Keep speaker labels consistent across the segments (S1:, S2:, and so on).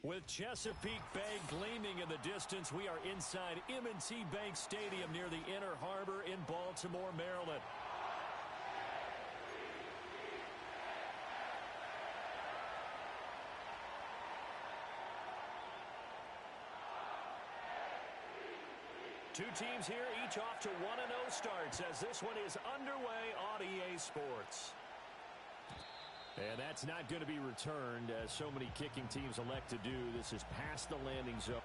S1: With Chesapeake Bay gleaming in the distance, we are inside M&T Bank Stadium near the Inner Harbor in Baltimore, Maryland. Two teams here, each off to 1-0 starts as this one is underway on EA Sports. And that's not going to be returned, as so many kicking teams elect to do. This is past the landing zone.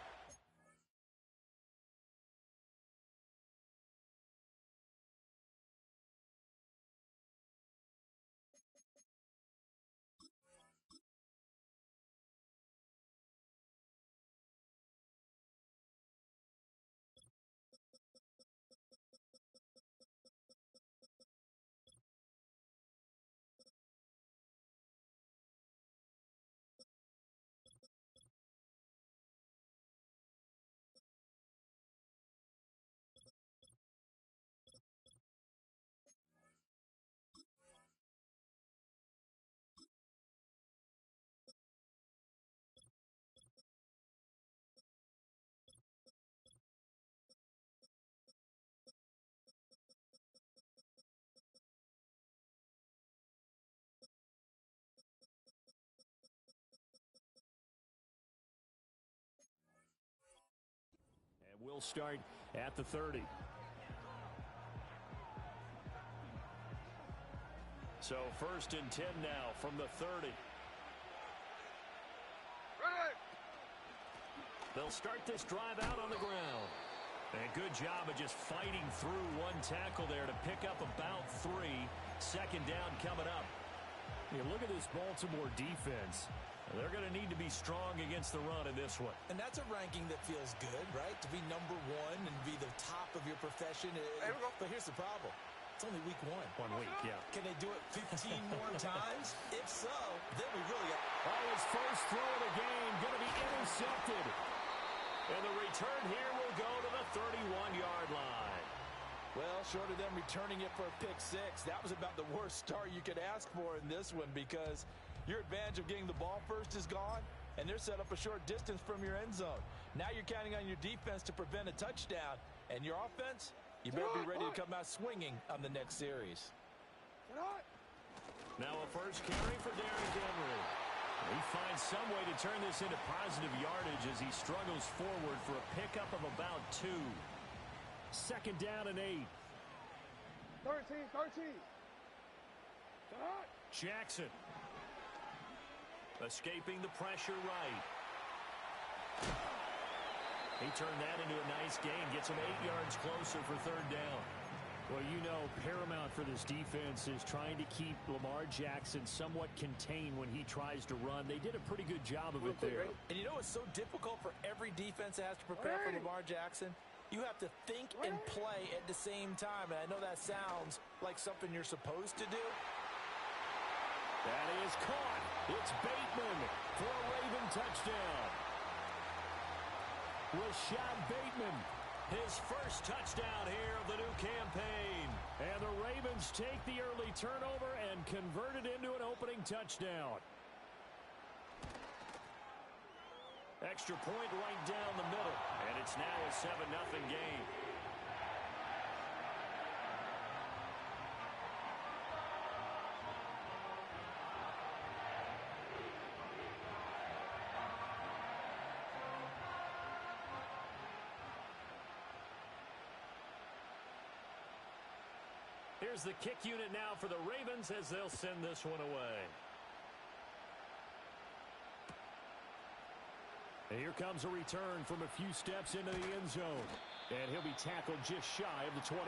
S1: And we'll start at the 30. So 1st and 10 now from the 30.
S2: Ready.
S1: They'll start this drive out on the ground. And a good job of just fighting through one tackle there to pick up about 3. 2nd down coming up. You look at this Baltimore defense. They're going to need to be strong against the run in this one.
S3: And that's a ranking that feels good, right? To be number 1 and be the top of your profession. But here's the problem. It's only week 1.
S1: 1 week, yeah.
S3: Can they do it 15 more times? If so, then we really got...
S1: Oh, his first throw of the game going to be intercepted. And the return here will go to the 31-yard line.
S3: Well, short of them returning it for a pick 6, that was about the worst start you could ask for in this one, because your advantage of getting the ball first is gone, and they're set up a short distance from your end zone. Now you're counting on your defense to prevent a touchdown, and your offense, you better be ready to come out swinging on the next series.
S1: Now a first carry for Derrick Henry. He finds some way to turn this into positive yardage as he struggles forward for a pickup of about 2. 2nd down and 8.
S2: 13.
S1: Jackson. Escaping the pressure right. He turned that into a nice gain. Gets him 8 yards closer for 3rd down. Well, you know, paramount for this defense is trying to keep Lamar Jackson somewhat contained when he tries to run. They did a pretty good job of it there.
S3: And you know what's so difficult for every defense that has to prepare for Lamar Jackson? You have to think and play at the same time. And I know that sounds like something you're supposed to do.
S1: That is caught. It's Bateman for a Raven touchdown. Rashad Bateman, his first touchdown here of the new campaign. And the Ravens take the early turnover and convert it into an opening touchdown. Extra point right down the middle. And it's now a 7-0 game. Here's the kick unit now for the Ravens as they'll send this one away. And here comes a return from a few steps into the end zone. And he'll be tackled just shy of the 25.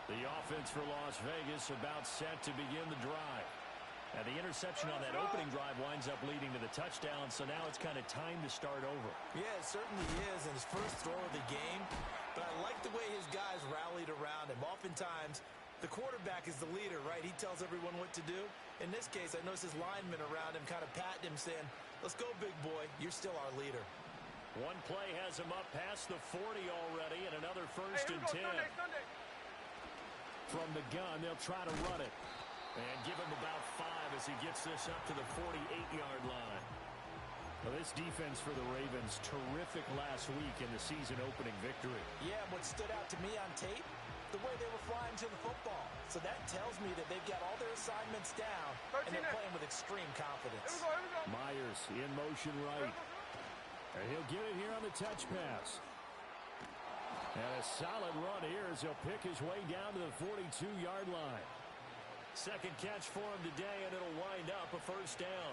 S1: The offense for Las Vegas about set to begin the drive. And the interception on that opening drive winds up leading to the touchdown, so now it's kind of time to start over.
S3: Yeah, it certainly is in his first throw of the game. But I like the way his guys rallied around him. Oftentimes, the quarterback is the leader, right? He tells everyone what to do. In this case, I noticed his linemen around him kind of patting him, saying, let's go, big boy. You're still our leader.
S1: One play has him up past the 40 already, and another 1st and 10.
S2: Sunday.
S1: From the gun, they'll try to run it. And give him about 5 as he gets this up to the 48-yard line. Well, this defense for the Ravens, terrific last week in the season-opening victory.
S3: Yeah, what stood out to me on tape, the way they were flying to the football. So that tells me that they've got all their assignments down, and they're playing with extreme confidence.
S2: Here we go.
S1: Myers in motion right. And he'll get it here on the touch pass. And a solid run here as he'll pick his way down to the 42-yard line. Second catch for him today, and it'll wind up a first down.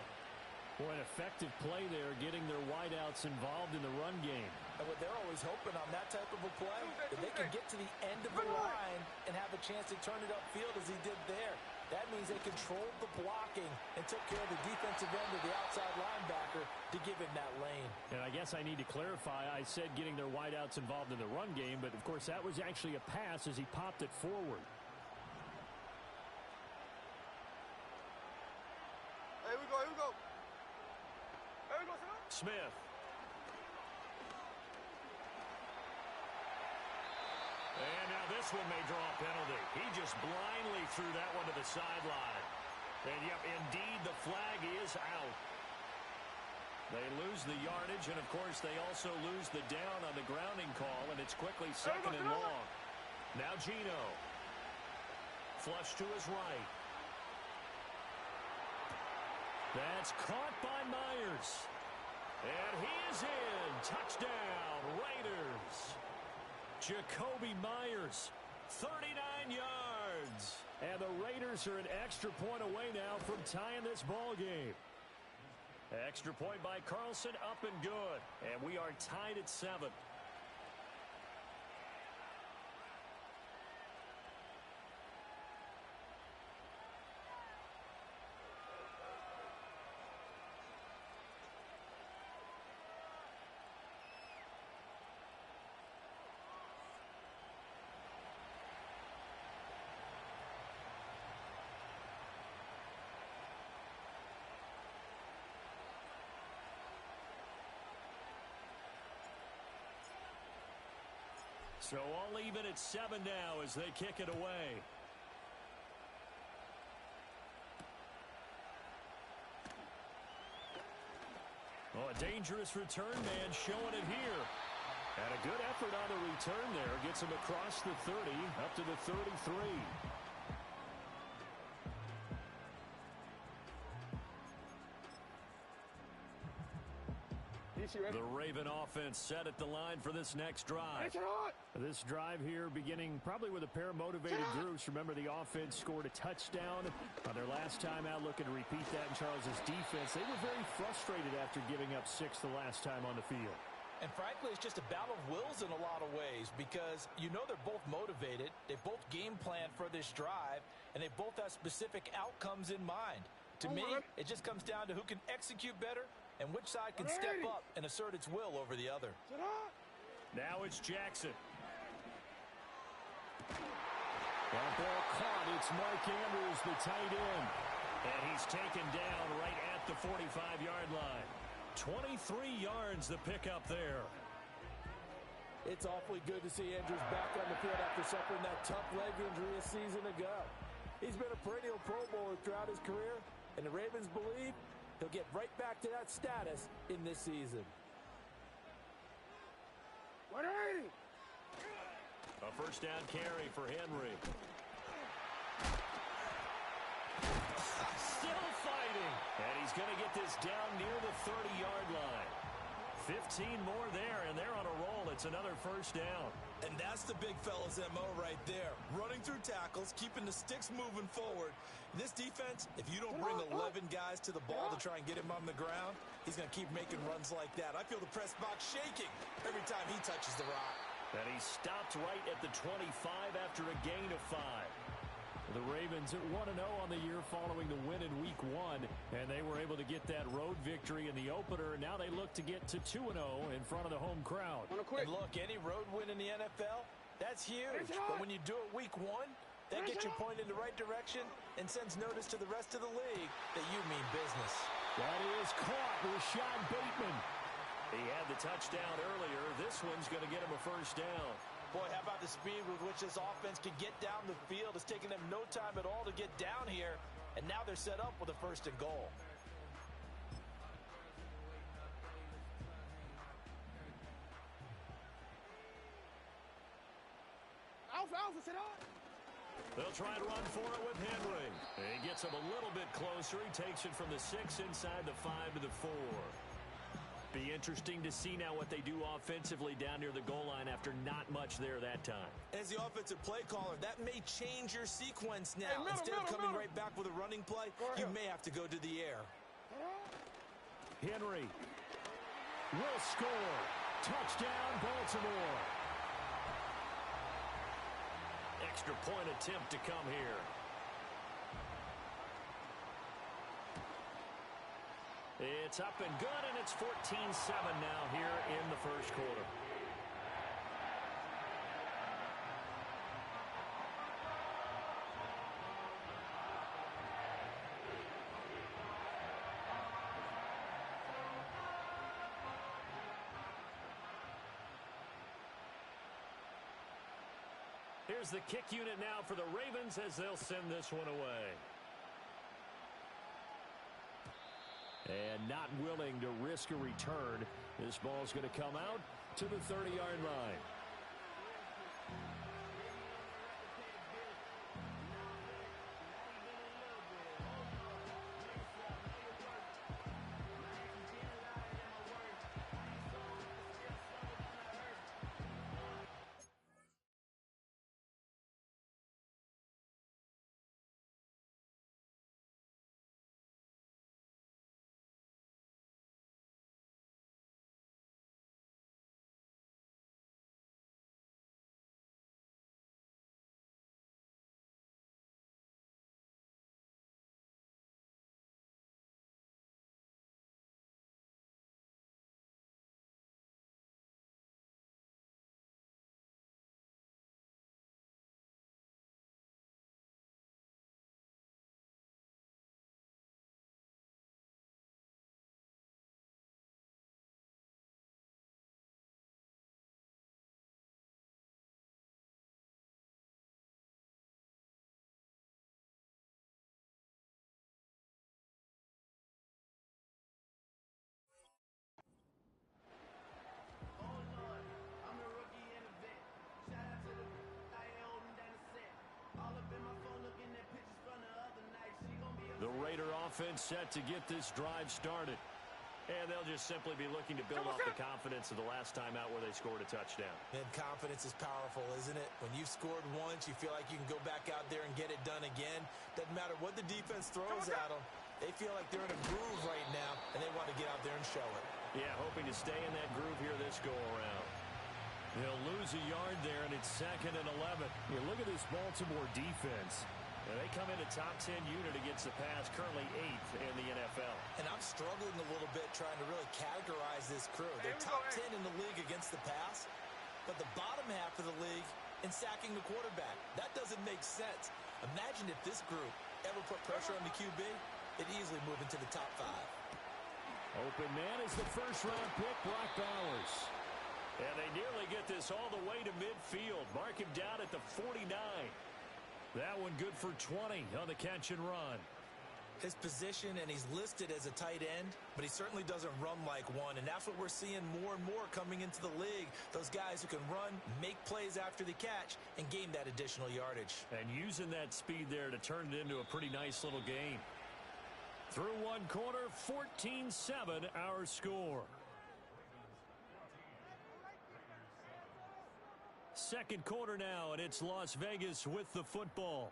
S1: Boy, an effective play there, getting their wideouts involved in the run game.
S3: And what they're always hoping on that type of a play, that they can get to the end of the line and have a chance to turn it upfield as he did there. That means they controlled the blocking and took care of the defensive end of the outside linebacker to give him that lane.
S1: And I guess I need to clarify, I said getting their wideouts involved in the run game, but of course that was actually a pass as he popped it forward.
S2: Here we go. Here we go.
S1: Smith. And now this one may draw a penalty. He just blindly threw that one to the sideline. And, yep, indeed, the flag is out. They lose the yardage, and, of course, they also lose the down on the grounding call, and it's quickly second and long. Now Gino. Flush to his right. That's caught by Myers. And he is in. Touchdown, Raiders. Jacoby Myers, 39 yards. And the Raiders are an extra point away now from tying this ball game. Extra point by Carlson, up and good. And we are tied at 7. So all even at 7 now as they kick it away. Oh, a dangerous return man showing it here. And a good effort on the return there. Gets him across the 30, up to the 33. The Raven offense set at the line for this next drive. This drive here beginning probably with a pair of motivated groups. Remember, the offense scored a touchdown on their last time out. Looking to repeat that in Charles's defense. They were very frustrated after giving up 6 the last time on the field.
S3: And frankly, it's just a battle of wills in a lot of ways because you know they're both motivated. They both game plan for this drive, and they both have specific outcomes in mind. To me, it just comes down to who can execute better and which side can step up and assert its will over the other.
S1: Now it's Jackson. That ball caught. It's Mark Andrews, the tight end. And he's taken down right at the 45-yard line. 23 yards the pickup there.
S3: It's awfully good to see Andrews back on the field after suffering that tough leg injury a season ago. He's been a perennial Pro Bowler throughout his career, and the Ravens believe he'll get right back to that status in this season.
S2: 180.
S1: A first down carry for Henry. Still fighting. And he's going to get this down near the 30-yard line. 15 more there, and they're on a roll. It's another first down.
S3: And that's the big fella's MO right there. Running through tackles, keeping the sticks moving forward. This defense, if you don't bring 11 guys to the ball to try and get him on the ground, he's going to keep making runs like that. I feel the press box shaking every time he touches the rock.
S1: And he stopped right at the 25 after a gain of 5. The Ravens at 1-0 on the year following the win in Week 1, and they were able to get that road victory in the opener. Now they look to get to 2-0 in front of the home crowd.
S3: And look, any road win in the NFL, that's huge. But when you do it Week 1, that gets your point in the right direction and sends notice to the rest of the league that you mean business.
S1: That is caught. Rashad Bateman. He had the touchdown earlier. This one's going to get him a first down.
S3: Boy, how about the speed with which this offense can get down the field? It's taking them no time at all to get down here, and now they're set up with a 1st and goal.
S2: Alpha, sit on.
S1: They'll try to run for it with Henry. He gets him a little bit closer. He takes it from the 6 inside the 5 to the 4. Be interesting to see now what they do offensively down near the goal line after not much there that time.
S3: As the offensive play caller, that may change your sequence now.
S2: Hey,
S3: Instead of coming right back with a running play, you may have to go to the air.
S1: Henry will score. Touchdown, Baltimore. Extra point attempt to come here. It's up and good, and it's 14-7 now here in the 1st quarter. Here's the kick unit now for the Ravens as they'll send this one away. And not willing to risk a return. This ball's going to come out to the 30-yard line. The Raider offense set to get this drive started. And they'll just simply be looking to build off the confidence of the last time out where they scored a touchdown.
S3: And confidence is powerful, isn't it? When you've scored once, you feel like you can go back out there and get it done again. Doesn't matter what the defense throws at them. They feel like they're in a groove right now, and they want to get out there and show it.
S1: Yeah, hoping to stay in that groove here this go-around. They'll lose a yard there, and it's 2nd and 11. You look at this Baltimore defense. And they come in a top 10 unit against the pass, currently 8th in the NFL.
S3: And I'm struggling a little bit trying to really categorize this crew. They're top 10 in the league against the pass, but the bottom half of the league in sacking the quarterback. That doesn't make sense. Imagine if this group ever put pressure on the QB, it'd easily move into the top 5.
S1: Open man is the first-round pick, Brock Bowers. And they nearly get this all the way to midfield. Mark him down at the 49. That one good for 20 on the catch and run.
S3: His position, and he's listed as a tight end, but he certainly doesn't run like one, and that's what we're seeing more and more coming into the league. Those guys who can run, make plays after the catch, and gain that additional yardage.
S1: And using that speed there to turn it into a pretty nice little game. Through one quarter, 14-7 our score. Second quarter now, and it's Las Vegas with the football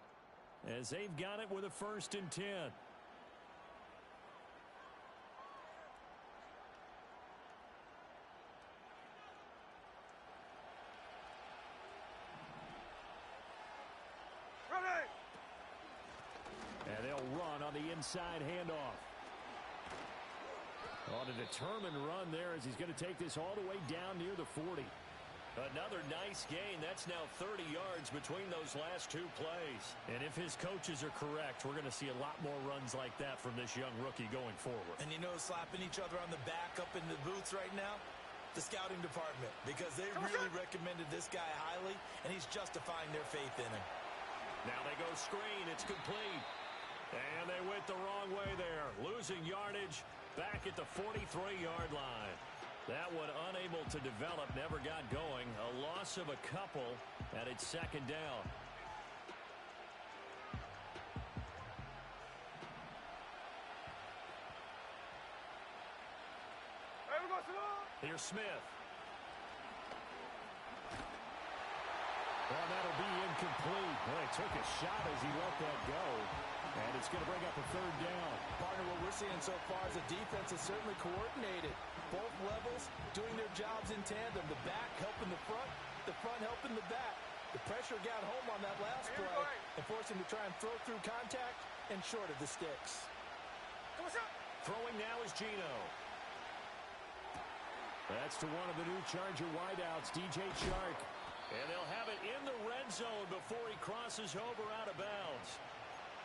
S1: as they've got it with a 1st and 10.
S2: Ready.
S1: And they'll run on the inside handoff. On a determined run there as he's going to take this all the way down near the 40. Another nice gain. That's now 30 yards between those last 2 plays. And if his coaches are correct, we're going to see a lot more runs like that from this young rookie going forward.
S3: And you know, slapping each other on the back up in the booths right now, The scouting department, because they really recommended this guy highly, and he's justifying their faith in him.
S1: Now they go screen. It's complete. And they went the wrong way there. Losing yardage back at the 43-yard line. That one unable to develop, never got going. A loss of a couple, and it's second down. Here's Smith.
S4: Well, that'll be incomplete. Boy, took a shot as he let that go. And it's going to bring up a third down.
S3: Partner, what we're seeing so far is the defense is certainly coordinated. Both levels doing their jobs in tandem. The back helping the front helping the back. The pressure got home on that last play and forced him to try and throw through contact and short of the sticks.
S1: Throwing now is Geno.
S4: That's to one of the new Charger wideouts, DJ Chark.
S1: And they'll have it in the red zone before he crosses over out of bounds.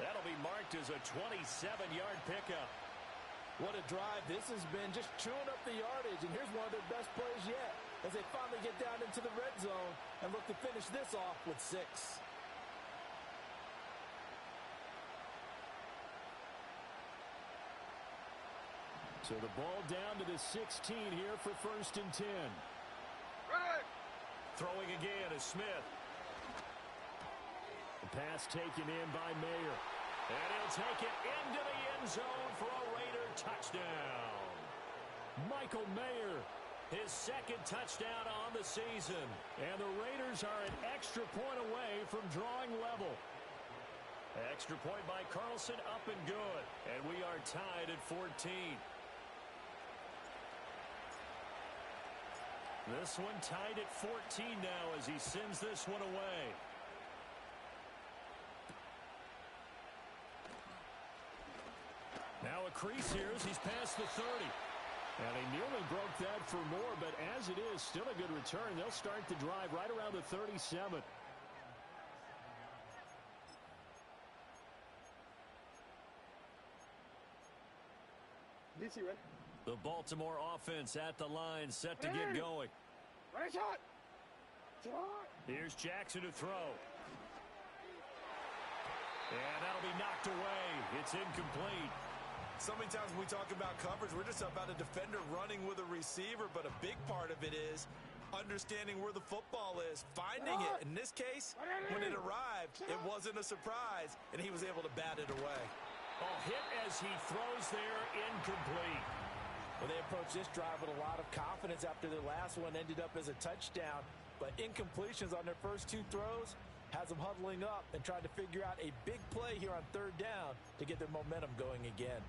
S1: That'll be marked as a 27-yard pickup.
S3: What a drive this has been, just chewing up the yardage. And here's one of their best plays yet as they finally get down into the red zone and look to finish this off with 6.
S4: So the ball down to the 16 here for 1st and 10.
S1: Throwing again is Smith.
S4: The pass taken in by Mayer.
S1: And he'll take it into the end zone for a Raider touchdown.
S4: Michael Mayer.
S1: His second touchdown on the season.
S4: And the Raiders are an extra point away from drawing level.
S1: Extra point by Carlson, up and good. And we are tied at 14. This one tied at 14 now as he sends this one away. Now a crease here as he's past the 30.
S4: And he nearly broke that for more, but as it is, still a good return. They'll start the drive right around the 37.
S2: DC ready?
S1: The Baltimore offense at the line, set to get going.
S2: Ready, shot.
S1: Here's Jackson to throw. And that'll be knocked away. It's incomplete.
S3: So many times when we talk about coverage, we're just about a defender running with a receiver, but a big part of it is understanding where the football is, finding it. In this case, when it arrived, it wasn't a surprise, and he was able to bat it away.
S1: A hit as he throws there, incomplete.
S3: Well, they approached this drive with a lot of confidence after their last one ended up as a touchdown. But incompletions on their first 2 throws has them huddling up and trying to figure out a big play here on 3rd down to get their momentum going again.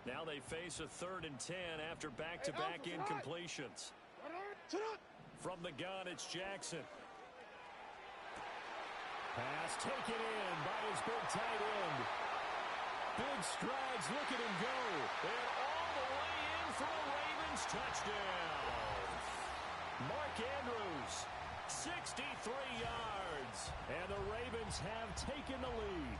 S1: Now they face a 3rd and 10 after back-to-back incompletions. From the gun, it's Jackson.
S4: Pass taken in by his big tight end. Big strides, look at him go.
S1: And all the way in for a Ravens touchdown. Mark Andrews, 63 yards.
S4: And the Ravens have taken the lead.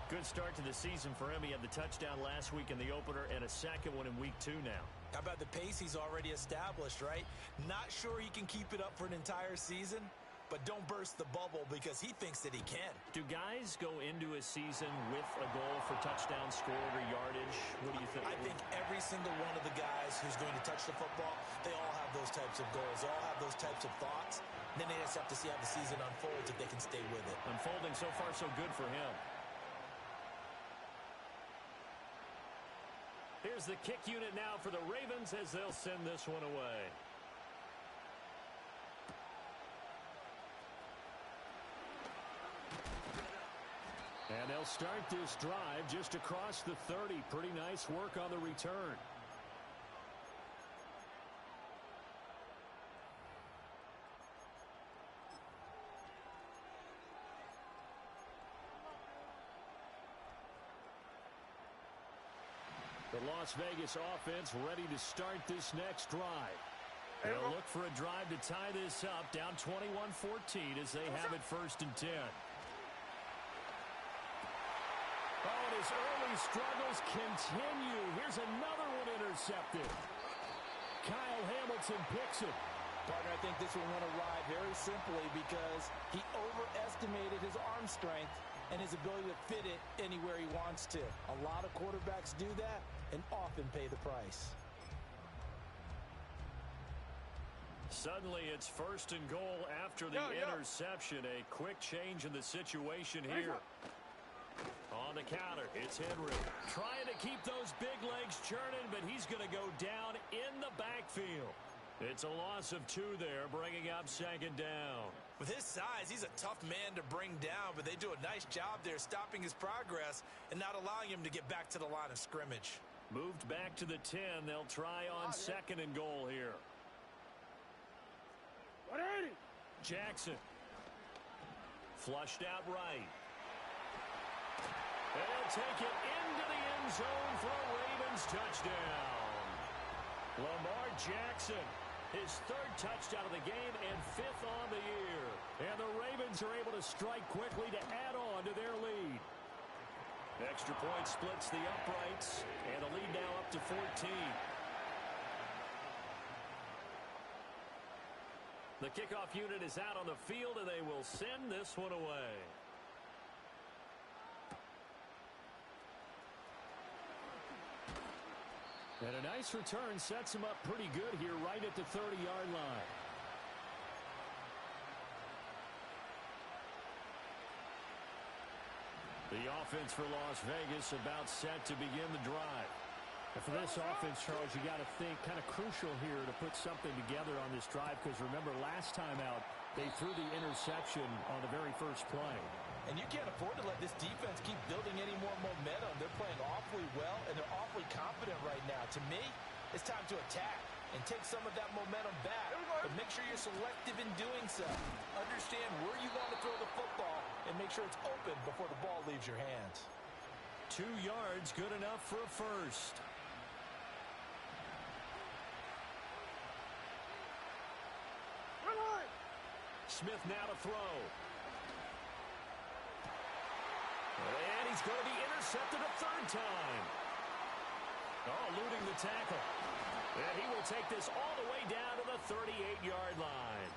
S1: Good start to the season for him. He had the touchdown last week in the opener and a second one in week 2 now.
S3: How about the pace he's already established, right? Not sure he can keep it up for an entire season, but don't burst the bubble because he thinks that he can.
S1: Do guys go into a season with a goal for touchdown scored or yardage? What do you think?
S3: I think every single one of the guys who's going to touch the football, they all have those types of goals. They all have those types of thoughts. And then they just have to see how the season unfolds if they can stay with it.
S1: Unfolding so far so good for him. Here's the kick unit now for the Ravens as they'll send this one away.
S4: And they'll start this drive just across the 30. Pretty nice work on the return. The Las Vegas offense ready to start this next drive.
S1: They'll look for a drive to tie this up, down 21-14 as they have it 1st and 10.
S4: Oh, and his early struggles continue. Here's another one intercepted. Kyle Hamilton picks it.
S3: Partner, I think this one went awry very simply because he overestimated his arm strength and his ability to fit it anywhere he wants to. A lot of quarterbacks do that and often pay the price.
S1: Suddenly, it's 1st and goal after the interception. A quick change in the situation here. On the counter, it's Henry. Trying to keep those big legs churning, but he's going to go down in the backfield. It's a loss of 2 there, bringing up 2nd down.
S3: With his size, he's a tough man to bring down, but they do a nice job there stopping his progress and not allowing him to get back to the line of scrimmage.
S1: Moved back to the 10. They'll try on 2nd and goal here.
S2: 180.
S1: Jackson. Flushed out right. They'll take it into the end zone for a Ravens touchdown. Lamar Jackson, his 3rd touchdown of the game and 5th on the year. And the Ravens are able to strike quickly to add on to their lead. Extra point splits the uprights, and the lead now up to 14. The kickoff unit is out on the field, and they will send this one away.
S4: And a nice return sets him up pretty good here right at the 30-yard line.
S1: The offense for Las Vegas about set to begin the drive.
S4: And for this offense, Charles, you got to think kind of crucial here to put something together on this drive, because remember last time out they threw the interception on the very first play.
S3: And you can't afford to let this defense keep building any more momentum. They're playing awfully well, and they're awfully confident right now. To me, it's time to attack and take some of that momentum back. But make sure you're selective in doing so. Understand where you want to throw the football and make sure it's open before the ball leaves your hands.
S1: 2 yards, good enough for a first. Smith now to throw. And he's going to be intercepted a 3rd time. Oh, eluding the tackle. And he will take this all the way down to the 38-yard line.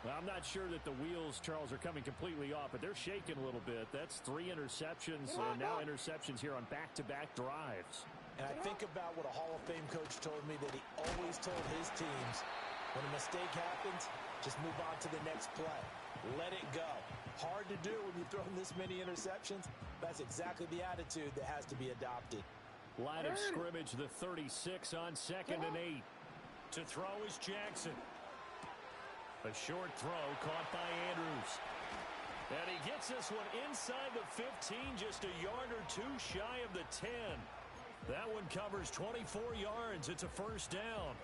S4: Well, I'm not sure that the wheels, Charles, are coming completely off, but they're shaking a little bit. That's 3 interceptions, and now interceptions here on back-to-back drives.
S3: And I think about what a Hall of Fame coach told me that he always told his teams, when a mistake happens, just move on to the next play. Let it go. Hard to do when you've thrown this many interceptions. That's exactly the attitude that has to be adopted.
S1: Line of scrimmage, the 36 on 2nd and 8. To throw is Jackson. A short throw caught by Andrews. And he gets this one inside the 15, just a yard or 2 shy of the 10. That one covers 24 yards. It's a 1st down.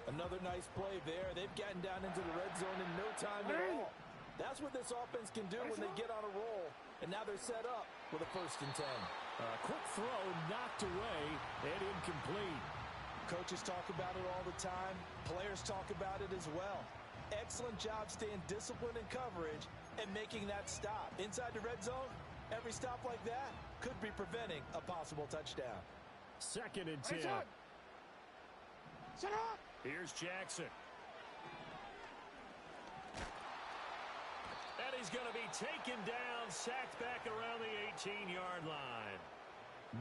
S3: Another nice play there. They've gotten down into the red zone in no time at all. That's what this offense can do when they get on a roll. And now they're set up with a 1st and 10.
S4: Quick throw knocked away and incomplete.
S3: Coaches talk about it all the time. Players talk about it as well. Excellent job staying disciplined in coverage and making that stop. Inside the red zone, every stop like that could be preventing a possible touchdown.
S4: 2nd and 10.
S1: Here's Jackson. And he's going to be taken down, sacked back around the 18-yard line.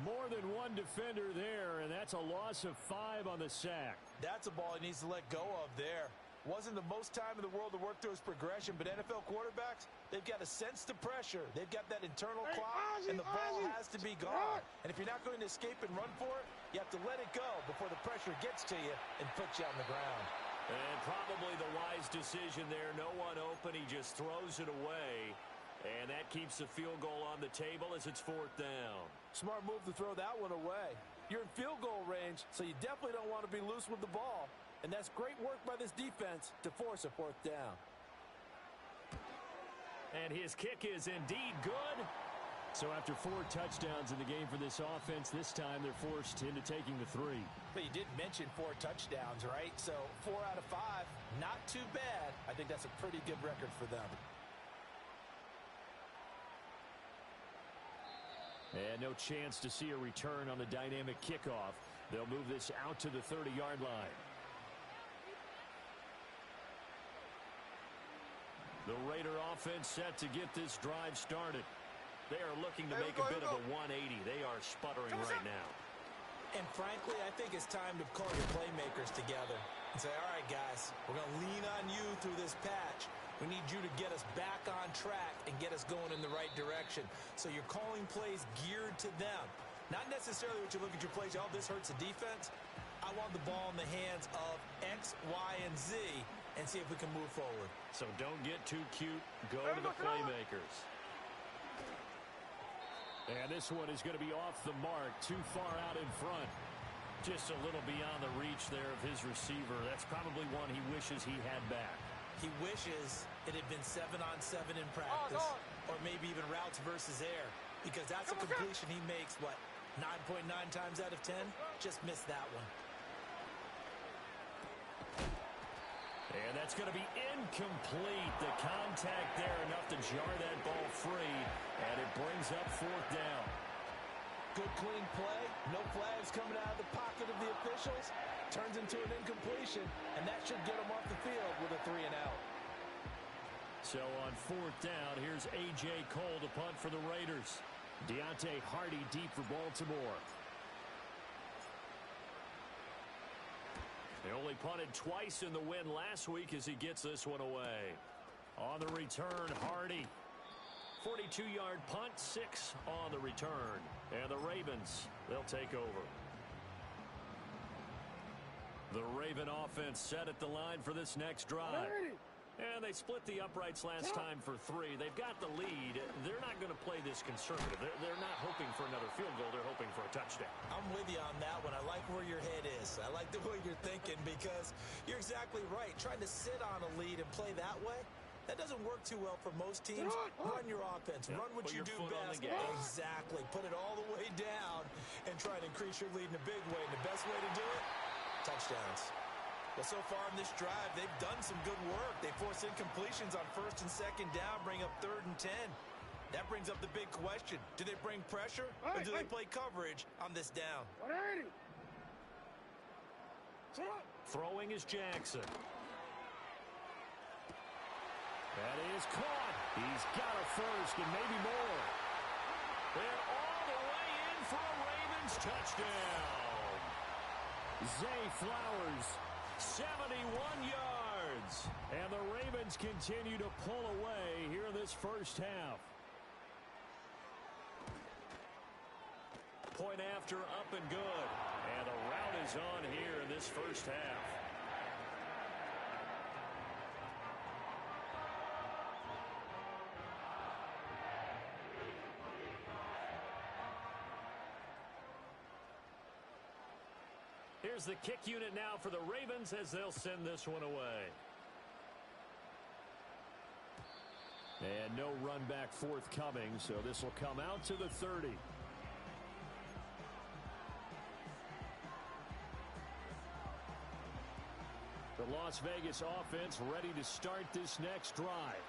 S4: More than one defender there, and that's a loss of 5 on the sack.
S3: That's a ball he needs to let go of there. Wasn't the most time in the world to work through his progression, but NFL quarterbacks, they've got to sense the pressure. They've got that internal clock, and the ball has to be gone. And if you're not going to escape and run for it, you have to let it go before the pressure gets to you and puts you on the ground.
S1: And probably the wise decision there. No one open. He just throws it away. And that keeps the field goal on the table as it's 4th down.
S3: Smart move to throw that one away. You're in field goal range, so you definitely don't want to be loose with the ball. And that's great work by this defense to force a 4th down.
S1: And his kick is indeed good.
S4: So after 4 touchdowns in the game for this offense, this time they're forced into taking the 3.
S3: But you did mention 4 touchdowns, right? So 4 out of 5, not too bad. I think that's a pretty good record for them.
S1: And no chance to see a return on the dynamic kickoff. They'll move this out to the 30-yard line. The Raider offense set to get this drive started. They are looking to make a bit of a 180. They are sputtering right now.
S3: And frankly, I think it's time to call your playmakers together and say, all right, guys, we're going to lean on you through this patch. We need you to get us back on track and get us going in the right direction. So you're calling plays geared to them. Not necessarily what you look at your plays, oh, this hurts the defense. I want the ball in the hands of X, Y, and Z and see if we can move forward.
S1: So don't get too cute. Go to the playmakers. And this one is going to be off the mark, too far out in front. Just a little beyond the reach there of his receiver. That's probably one he wishes he had back.
S3: He wishes it had been 7-on-7 in practice, or maybe even routes versus air, because that's a completion he makes, what, 9.9 times out of 10? Just missed that one.
S1: And that's going to be incomplete. The contact there enough to jar that ball free, and it brings up fourth down.
S3: Good clean play. No flags coming out of the pocket of the officials. Turns into an incompletion, and that should get him off the field with a 3-and-out.
S1: So on fourth down, here's A.J. Cole to punt for the Raiders. Deontay Hardy deep for Baltimore. They only punted twice in the win last week as he gets this one away. On the return, Hardy. 42-yard punt, 6 on the return. And the Ravens, they'll take over. The Raven offense set at the line for this next drive. And they split the uprights last time for 3. They've got the lead. They're not going to play this conservative. They're not hoping for another field goal. They're hoping for a touchdown.
S3: I'm with you on that one. I like where your head is. I like the way you're thinking because you're exactly right. Trying to sit on a lead and play that way, that doesn't work too well for most teams. Run your offense. Run what you do best. Exactly. Put it all the way down and try to increase your lead in a big way. And the best way to do it, touchdowns. Well, so far in this drive, they've done some good work. They force incompletions on first and second down, bring up 3rd and 10. That brings up the big question. Do they bring pressure or do they play coverage on this down?
S1: Throwing is Jackson. That is caught. He's got a first and maybe more. And all the way in for a Ravens touchdown. Zay Flowers, 71 yards. And the Ravens continue to pull away here in this first half. Point after, up and good. And the route is on here in this first half. Here's the kick unit now for the Ravens as they'll send this one away. And no run back forthcoming, so this will come out to the 30. The Las Vegas offense ready to start this next drive.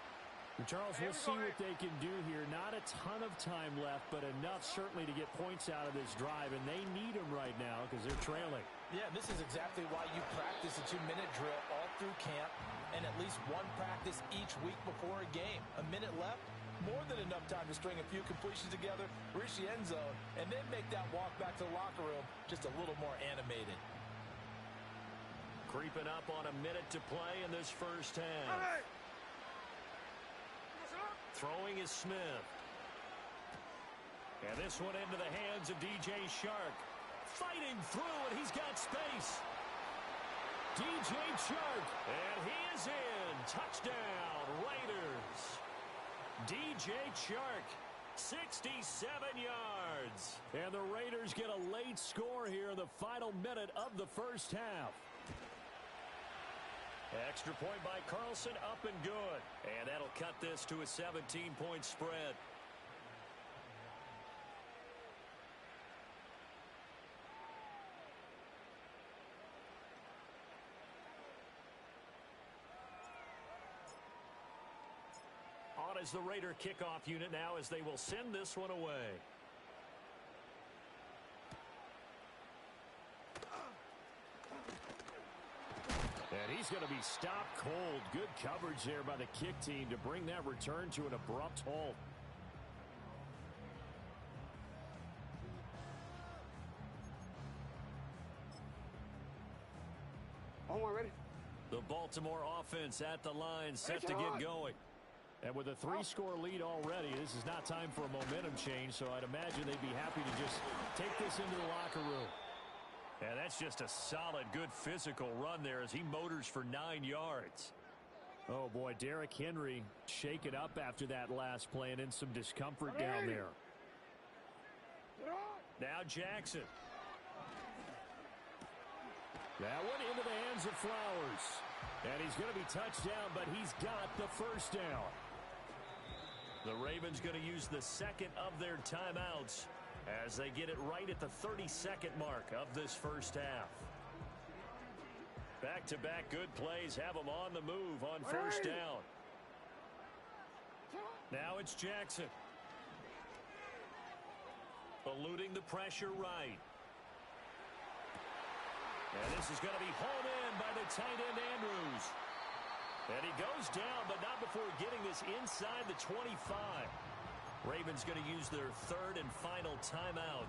S1: And Charles, we'll see what they can do here. Not a ton of time left, but enough certainly to get points out of this drive, and they need them right now because they're trailing.
S3: Yeah, this is exactly why you practice a 2-minute drill all through camp and at least one practice each week before a game. A minute left, more than enough time to string a few completions together, reach the end zone, and then make that walk back to the locker room just a little more animated.
S1: Creeping up on a minute to play in this first half. Throwing is Smith. And this one into the hands of D.J. Shark. Fighting through, and he's got space. D.J. Shark, and he is in. Touchdown, Raiders. D.J. Shark, 67 yards. And the Raiders get a late score here in the final minute of the first half. Extra point by Carlson, up and good. And that'll cut this to a 17-point spread. On is the Raider kickoff unit now as they will send this one away.
S4: And he's going to be stopped cold. Good coverage there by the kick team to bring that return to an abrupt halt.
S2: Omar, ready?
S1: The Baltimore offense at the line, set to get going.
S4: And with a 3-score lead already, this is not time for a momentum change, so I'd imagine they'd be happy to just take this into the locker room.
S1: And that's just a solid, good physical run there as he motors for 9 yards.
S4: Oh, boy, Derrick Henry shaken up after that last play and in some discomfort down there.
S1: Now Jackson.
S4: That one into the hands of Flowers. And he's going to be touched down, but he's got the first down.
S1: The Ravens going to use the second of their timeouts as they get it right at the 30-second mark of this first half. Back-to-back good plays have them on the move on first down. Now it's Jackson. Eluding the pressure right. And this is going to be hauled in by the tight end Andrews. And he goes down, but not before getting this inside the 25. Ravens going to use their third and final timeout.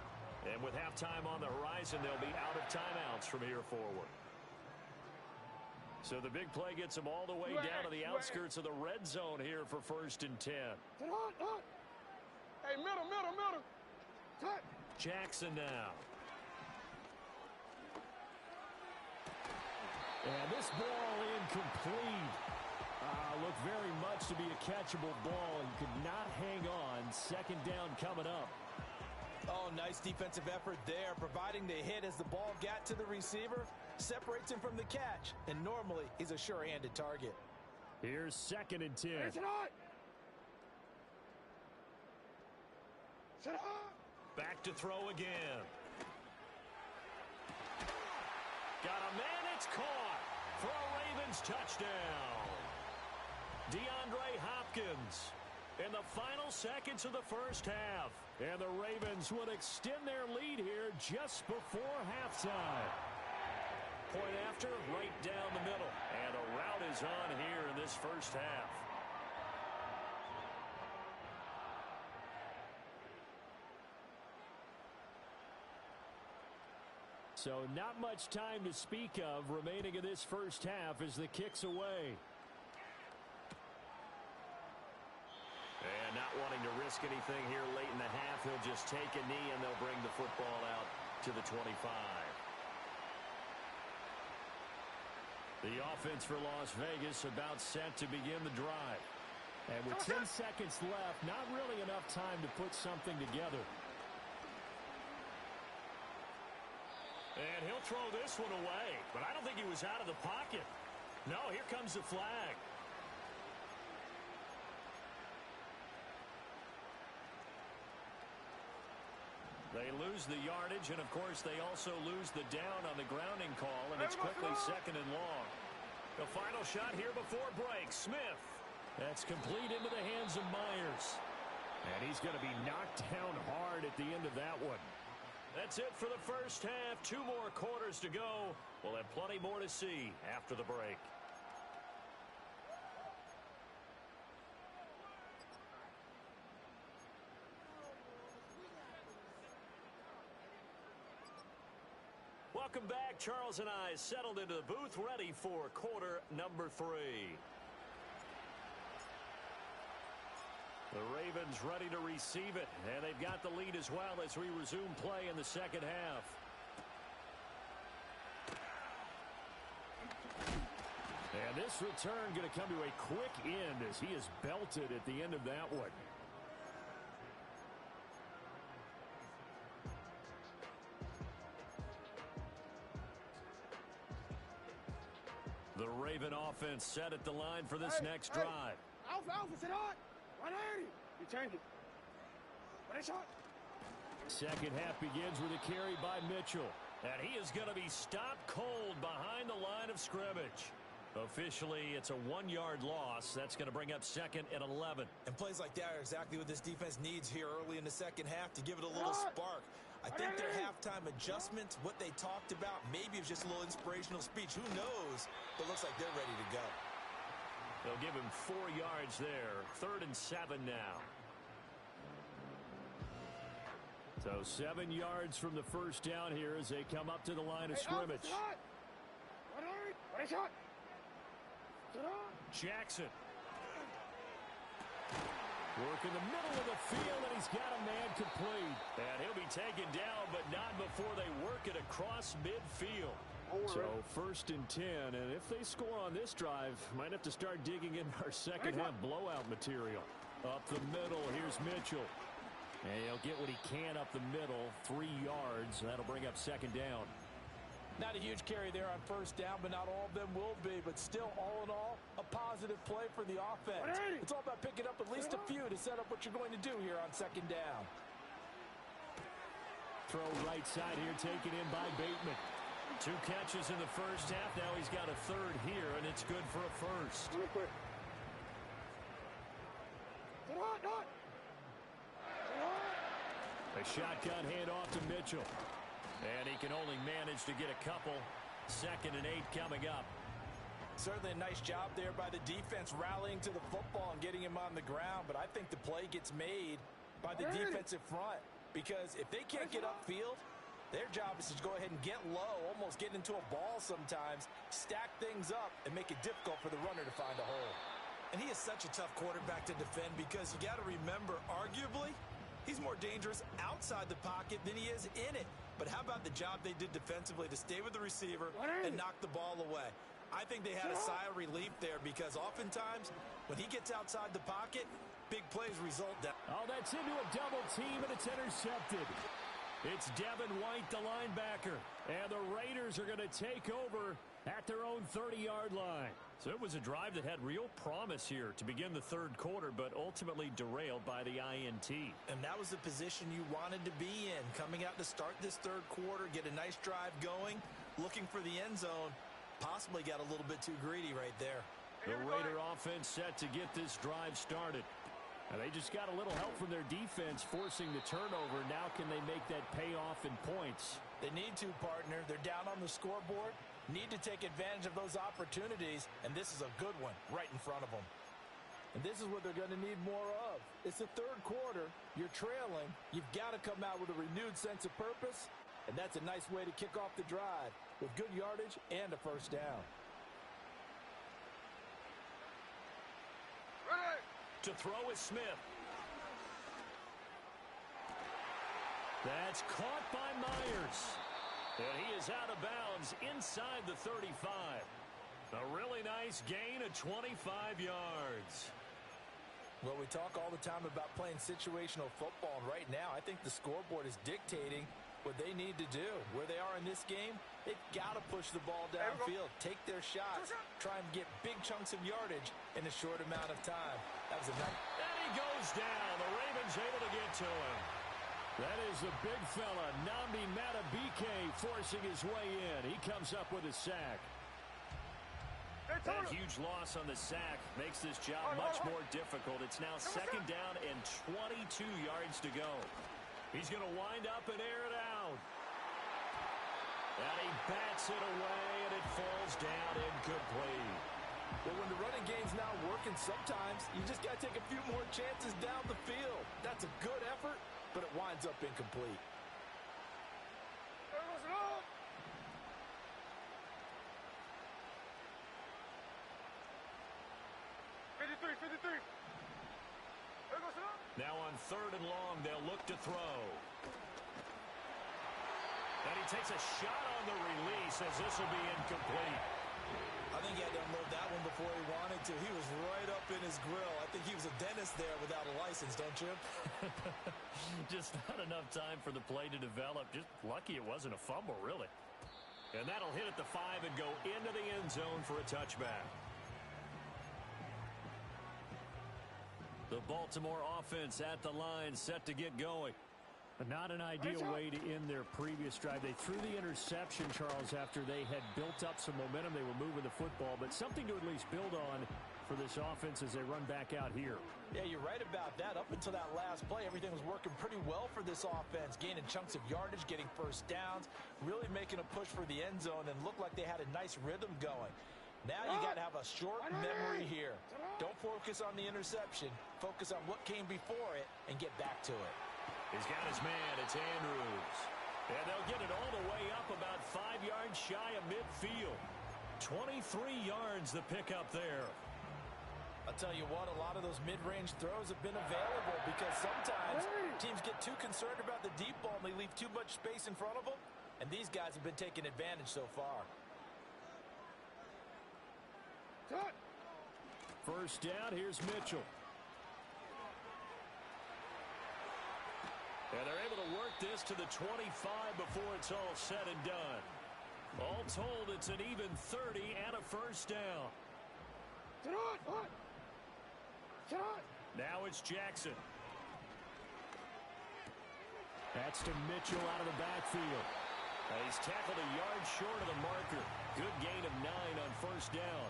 S1: And with halftime on the horizon, they'll be out of timeouts from here forward. So the big play gets them all the way down to the outskirts of the red zone here for 1st and 10.
S2: Hey, middle. Touch.
S1: Jackson now.
S4: And this ball incomplete. Looked very much to be a catchable ball and could not hang on. 2nd down coming up.
S3: Oh, nice defensive effort there, providing the hit as the ball got to the receiver, separates him from the catch, and normally he's a sure-handed target.
S4: Here's 2nd and 10.
S1: Back to throw again. Got a man, it's caught for a Ravens touchdown. DeAndre Hopkins in the final seconds of the first half.
S4: And the Ravens would extend their lead here just before halftime.
S1: Point after, right down the middle. And a route is on here in this first half.
S4: So not much time to speak of remaining in this first half as the kick's away.
S1: And not wanting to risk anything here late in the half, he'll just take a knee and they'll bring the football out to the 25. The offense for Las Vegas about set to begin the drive.
S4: And with 10 seconds left, not really enough time to put something together.
S1: And he'll throw this one away, but I don't think he was out of the pocket. No, here comes the flag. They lose the yardage, and of course they also lose the down on the grounding call, and it's quickly 2nd and long. The final shot here before break. Smith.
S4: That's complete into the hands of Myers. And he's going to be knocked down hard at the end of that one.
S1: That's it for the first half. 2 more quarters to go. We'll have plenty more to see after the break. Welcome back. Charles and I settled into the booth, ready for quarter number 3. The Ravens ready to receive it, and they've got the lead as well as we resume play in the second half.
S4: And this return going to come to a quick end as he is belted at the end of that one.
S1: The Raven offense set at the line for this next drive.
S2: Alpha, sit hot. 180. You change it. Ready, shot.
S4: Second half begins with a carry by Mitchell.
S1: And he is going to be stopped cold behind the line of scrimmage. Officially, it's a 1-yard loss. That's going to bring up 2nd and 11.
S3: And plays like that are exactly what this defense needs here early in the second half to give it a little spark. I think their halftime adjustments, what they talked about, maybe it was just a little inspirational speech. Who knows? But it looks like they're ready to go.
S1: They'll give him 4 yards there. 3rd and 7 now. So 7 yards from the first down here as they come up to the line of scrimmage. Jackson. Work in the middle of the field, and he's got a man complete. And he'll be taken down, but not before they work it across midfield. So 1st and 10, and if they score on this drive, might have to start digging in our second half blowout material. Up the middle, here's Mitchell. And he'll get what he can up the middle, 3 yards. That'll bring up 2nd down.
S3: Not a huge carry there on 1st down, but not all of them will be. But still, all in all, a positive play for the offense. It's all about picking up at least a few to set up what you're going to do here on 2nd down.
S1: Throw right side here, taken in by Bateman. 2 catches in the first half. Now he's got a 3rd here, and it's good for a 1st. A shotgun handoff to Mitchell. And he can only manage to get a couple. 2nd and 8 coming up.
S3: Certainly a nice job there by the defense rallying to the football and getting him on the ground. But I think the play gets made by the defensive front. Because if they can't get upfield, their job is to go ahead and get low, almost get into a ball sometimes, stack things up, and make it difficult for the runner to find a hole. And he is such a tough quarterback to defend because you got to remember, arguably, he's more dangerous outside the pocket than he is in it. But how about the job they did defensively to stay with the receiver and knock the ball away? I think they had a sigh of relief there because oftentimes when he gets outside the pocket, big plays result.
S1: Oh, that's into a double team, and it's intercepted. It's Devin White, the linebacker. And the Raiders are going to take over at their own 30-yard line. So it was a drive that had real promise here to begin the 3rd quarter, but ultimately derailed by the INT.
S3: And that was the position you wanted to be in, coming out to start this 3rd quarter, get a nice drive going, looking for the end zone, possibly got a little bit too greedy right there.
S1: The Raider offense set to get this drive started. And they just got a little help from their defense forcing the turnover. Now can they make that pay off in points?
S3: They need to, partner. They're down on the scoreboard. Need to take advantage of those opportunities, and this is a good one right in front of them. And this is what they're going to need more of. It's the 3rd quarter. You're trailing. You've got to come out with a renewed sense of purpose, and that's a nice way to kick off the drive with good yardage and a 1st down.
S2: Ready.
S1: To throw is Smith. That's caught by Myers. And he is out of bounds inside the 35. A really nice gain of 25 yards.
S3: Well, we talk all the time about playing situational football, and right now I think the scoreboard is dictating what they need to do. Where they are in this game, they've got to push the ball downfield, take their shots, try and get big chunks of yardage in a short amount of time. That was a nice...
S1: And he goes down. The Ravens able to get to him. That is the big fella, Nnamdi Madubuike, forcing his way in. He comes up with a sack. That huge loss on the sack makes this job much more difficult. It's now 2nd down and 22 yards to go. He's going to wind up and air it out. And he bats it away, and it falls down incomplete.
S3: Well, when the running game's not working, sometimes you just got to take a few more chances down the field. That's a good effort, but it winds up incomplete.
S2: 53.
S1: Now on 3rd and long, they'll look to throw. And he takes a shot on the release as this will be incomplete.
S3: I think he had to unload that one before he wanted to. He was right up in his grill. I think he was a dentist there without a license, don't you?
S1: Just not enough time for the play to develop. Just lucky it wasn't a fumble, really. And that'll hit at the 5 and go into the end zone for a touchback. The Baltimore offense at the line, set to get going.
S4: Not an ideal way to end their previous drive. They threw the interception, Charles, after they had built up some momentum. They were moving the football, but something to at least build on for this offense as they run back out here.
S3: Yeah, you're right about that. Up until that last play, everything was working pretty well for this offense, gaining chunks of yardage, getting first downs, really making a push for the end zone, and looked like they had a nice rhythm going. Now you got to have a short memory here. Don't focus on the interception. Focus on what came before it and get back to it.
S1: He's got his man. It's Andrews. And they'll get it all the way up about 5 yards shy of midfield. 23 yards the pickup there.
S3: I'll tell you what, a lot of those mid-range throws have been available because sometimes teams get too concerned about the deep ball and they leave too much space in front of them. And these guys have been taking advantage so far.
S4: First down, here's Mitchell.
S1: And they're able to work this to the 25 before it's all said and done. All told, it's an even 30 and a first down. Now it's Jackson.
S4: That's to Mitchell out of the backfield.
S1: He's tackled a yard short of the marker. Good gain of 9 on first down.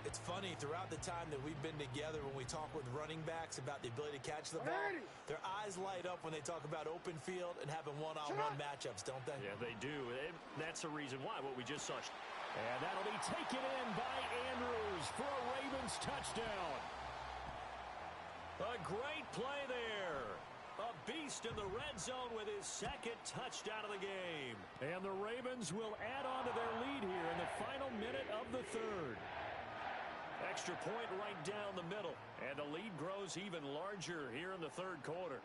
S3: It's funny, throughout the time that we've been together, when we talk with running backs about the ability to catch the ball, their eyes light up when they talk about open field and having one-on-one matchups, don't they?
S1: Yeah, they do. That's the reason why, what we just saw.
S4: And that'll be taken in by Andrews for a Ravens touchdown.
S1: A great play there. A beast in the red zone with his second touchdown of the game.
S4: And the Ravens will add on to their lead here in the final minute of the third.
S1: Extra point right down the middle. And the lead grows even larger here in the third quarter.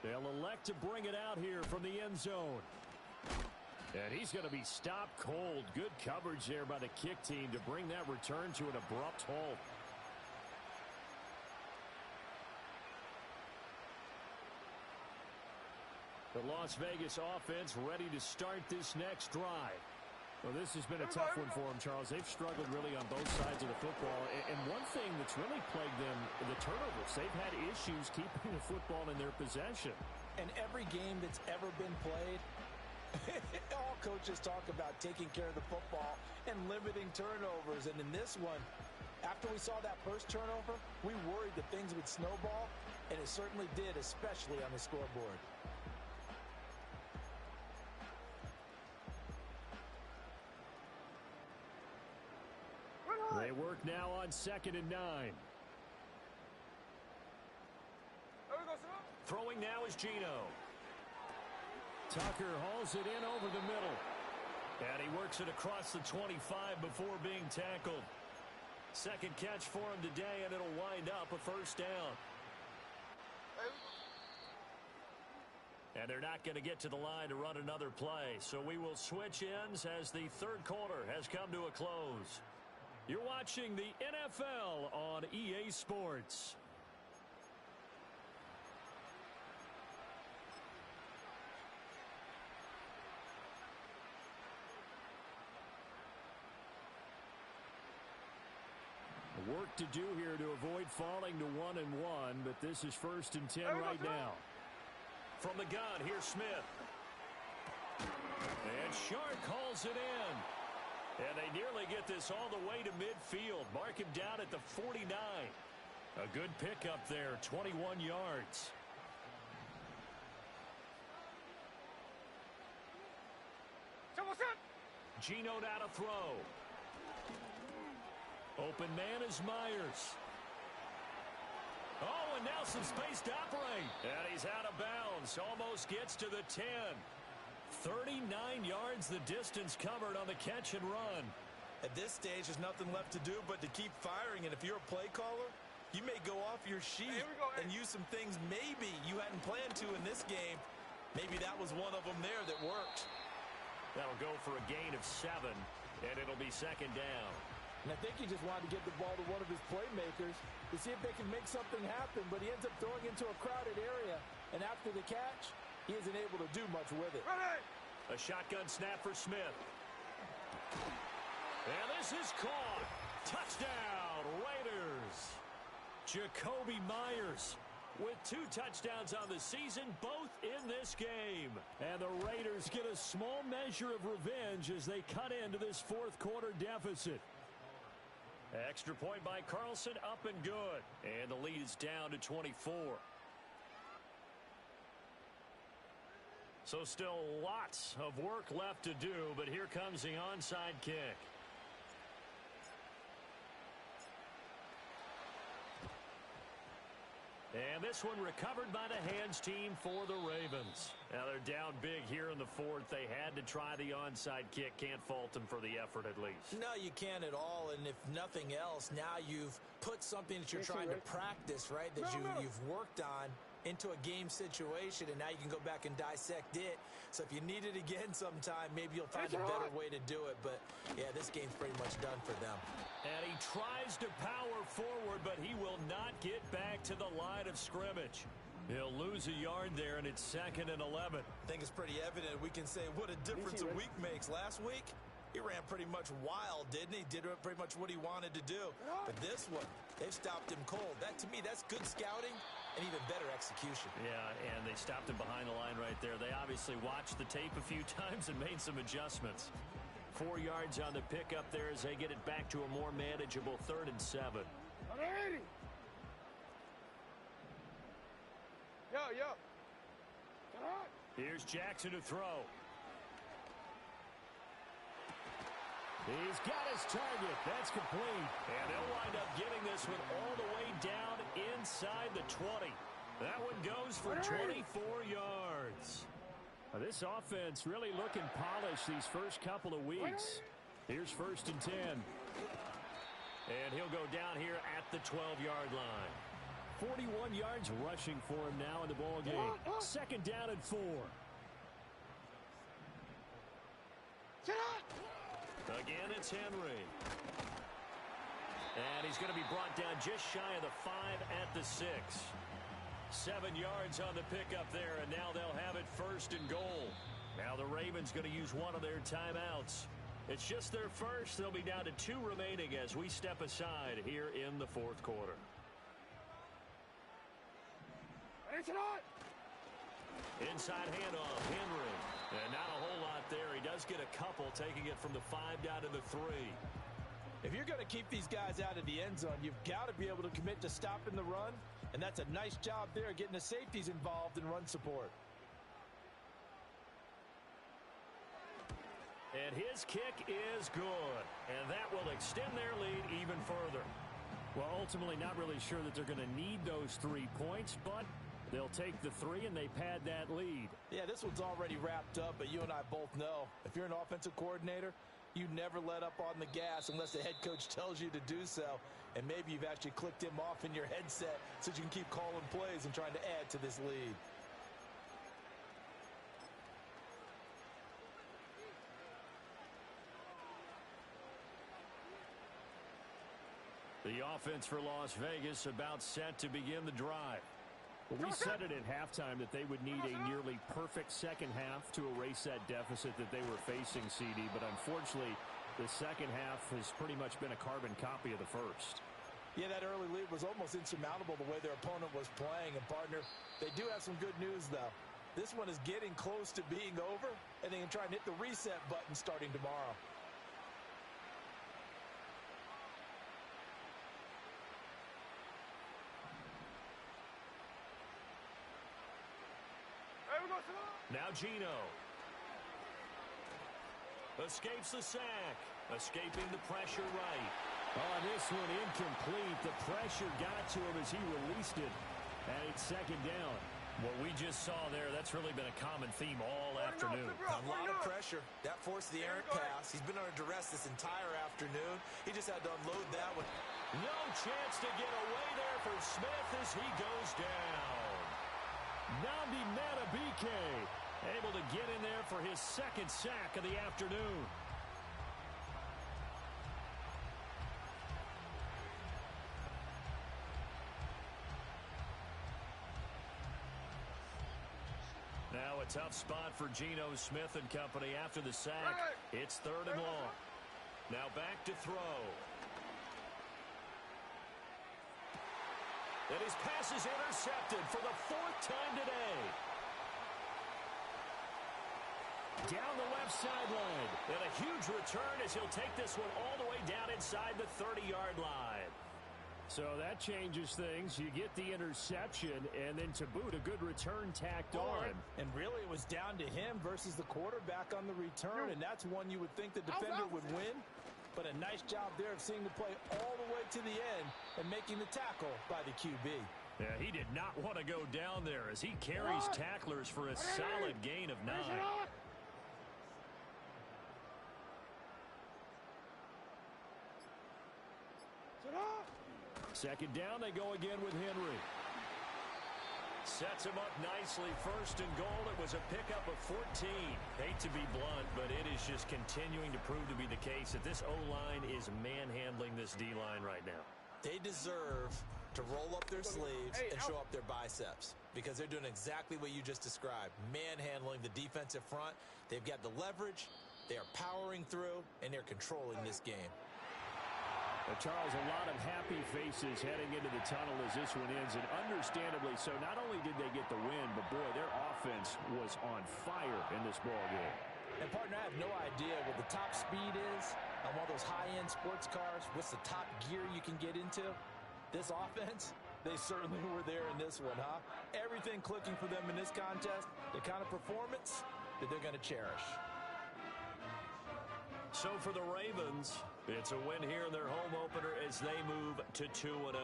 S4: They'll elect to bring it out here from the end zone. And he's going to be stopped cold. Good coverage there by the kick team to bring that return to an abrupt halt. The Las Vegas offense ready to start this next drive. Well, this has been a tough one for them, Charles. They've struggled really on both sides of the football. And one thing that's really plagued them, the turnovers. They've had issues keeping the football in their possession.
S3: And every game that's ever been played, all coaches talk about taking care of the football and limiting turnovers. And in this one, after we saw that first turnover, we worried that things would snowball, and it certainly did, especially on the scoreboard.
S4: They work now on 2nd and 9.
S1: Throwing now is Gino.
S4: Tucker hauls it in over the middle.
S1: And he works it across the 25 before being tackled. Second catch for him today, and it'll wind up a first down. And they're not going to get to the line to run another play. So we will switch ends as the third quarter has come to a close. You're watching the NFL on EA Sports.
S4: Work to do here to avoid falling to 1-1, but this is 1st and 10 right now.
S1: From the gun, here's Smith. And Shark hauls it in. And they nearly get this all the way to midfield. Mark him down at the 49. A good pickup there, 21 yards. Gino now to throw. Open man is Myers. Oh, and now some space to operate. And he's out of bounds. Almost gets to the 10. 39 yards the distance covered on the catch and run.
S3: At this stage, there's nothing left to do but to keep firing. And if you're a play caller, you may go off your sheet and use some things maybe you hadn't planned to in this game. Maybe that was one of them there that worked.
S1: That'll go for a gain of 7, and it'll be second down.
S3: And I think he just wanted to get the ball to one of his playmakers to see if they can make something happen, but he ends up throwing into a crowded area, and after the catch, he isn't able to do much with it.
S1: A shotgun snap for Smith. And this is caught. Touchdown, Raiders. Jacoby Myers with 2 touchdowns on the season, both in this game.
S4: And the Raiders Raiders get a small measure of revenge as they cut into this fourth quarter deficit. Extra point by Carlson, up and good. And the lead is down to 24. So still lots of work left to do, but here comes the onside kick. And this one recovered by the hands team for the Ravens. Now they're down big here in the fourth. They had to try the onside kick. Can't fault them for the effort at least.
S3: No, you can't at all. And if nothing else, now you've put something that you're trying to practice, right, that you've worked on into a game situation, and now you can go back and dissect it. So if you need it again sometime, maybe you'll find a better way to do it. But, yeah, this game's pretty much done for them.
S1: And he tries to power forward, but he will not get back to the line of scrimmage. He'll lose a yard there, and it's 2nd and 11.
S3: I think it's pretty evident. We can say what a difference a week makes. Last week, he ran pretty much wild, didn't he? Did pretty much what he wanted to do. But this one, they've stopped him cold. That, to me, that's good scouting and even better execution.
S1: Yeah, and they stopped him behind the line right there. They obviously watched the tape a few times and made some adjustments. 4 yards on the pickup there as they get it back to a more manageable 3rd and 7.
S2: Yo.
S1: Here's Jackson to throw. He's got his target. That's complete. And they'll wind up getting this one all the way down inside the 20. That one goes for 24 yards. Now, this offense really looking polished these first couple of weeks. Here's 1st and 10. And he'll go down here at the 12-yard line. 41 yards rushing for him now in the ball game. 2nd down and 4. Again, it's Henry. And he's going to be brought down just shy of the 5 at the 6. 7 yards on the pickup there, and now they'll have it 1st and goal. Now the Ravens going to use one of their timeouts. It's just their first. They'll be down to 2 remaining as we step aside here in the fourth quarter. Inside handoff, Henry. And not a whole lot there. He does get a couple, taking it from the 5 down to the 3.
S3: If you're going to keep these guys out of the end zone, you've got to be able to commit to stopping the run. And that's a nice job there, getting the safeties involved in run support.
S1: And his kick is good. And that will extend their lead even further. Well, ultimately not really sure that they're going to need those 3 points, but they'll take the 3 and they pad that lead.
S3: Yeah, this one's already wrapped up, but you and I both know if you're an offensive coordinator, you never let up on the gas unless the head coach tells you to do so. And maybe you've actually clicked him off in your headset so you can keep calling plays and trying to add to this lead.
S1: The offense for Las Vegas about set to begin the drive.
S4: Well, we said it at halftime that they would need a nearly perfect second half to erase that deficit that they were facing, CD. But unfortunately, the second half has pretty much been a carbon copy of the first.
S3: Yeah, that early lead was almost insurmountable the way their opponent was playing. And, partner, they do have some good news, though. This one is getting close to being over, and they can try and hit the reset button starting tomorrow.
S1: Now Gino. Escapes the sack. Escaping the pressure right.
S4: Oh, this one incomplete. The pressure got to him as he released it. And it's 2nd down.
S1: What we just saw there, that's really been a common theme all afternoon.
S3: A lot of pressure. That forced the errant pass. He's been under duress this entire afternoon. He just had to unload that one.
S1: No chance to get away there for Smith as he goes down. Nnamdi Madubuike able to get in there for his 2nd sack of the afternoon. Now a tough spot for Geno Smith and company after the sack. It's 3rd and long. Now back to throw. And his pass is intercepted for the 4th time today.
S4: down the left sideline.
S1: And a huge return as he'll take this one all the way down inside the 30-yard line.
S4: So that changes things. You get the interception, and then to boot, a good return tacked on.
S3: And really, it was down to him versus the quarterback on the return, and that's one you would think the defender would win. But a nice job there of seeing the play all the way to the end and making the tackle by the QB.
S1: Yeah, he did not want to go down there as he carries tacklers for a solid gain of 9.
S4: Second down, they go again with Henry.
S1: Sets him up nicely. First and goal. It was a pickup of 14. Hate to be blunt, but it is just continuing to prove to be the case that this O-line is manhandling this D-line right now.
S3: They deserve to roll up their sleeves and show up their biceps because they're doing exactly what you just described, manhandling the defensive front. They've got the leverage, they are powering through, and they're controlling this game.
S4: Charles, a lot of happy faces heading into the tunnel as this one ends, and understandably so. Not only did they get the win, but boy, their offense was on fire in this ball game.
S3: And partner, I have no idea what the top speed is on one of those high-end sports cars. What's the top gear you can get into? This offense, they certainly were there in this one, huh? Everything clicking for them in this contest, the kind of performance that they're going to cherish.
S1: So for the Ravens, it's a win here in their home opener as they move to 2-0.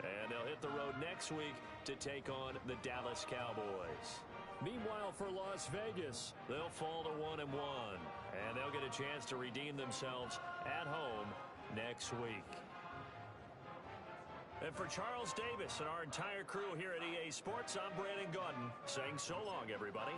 S1: And they'll hit the road next week to take on the Dallas Cowboys.
S4: Meanwhile, for Las Vegas,
S1: they'll fall to 1-1. And they'll get a chance to redeem themselves at home next week. And for Charles Davis and our entire crew here at EA Sports, I'm Brandon Gaudin saying so long, everybody.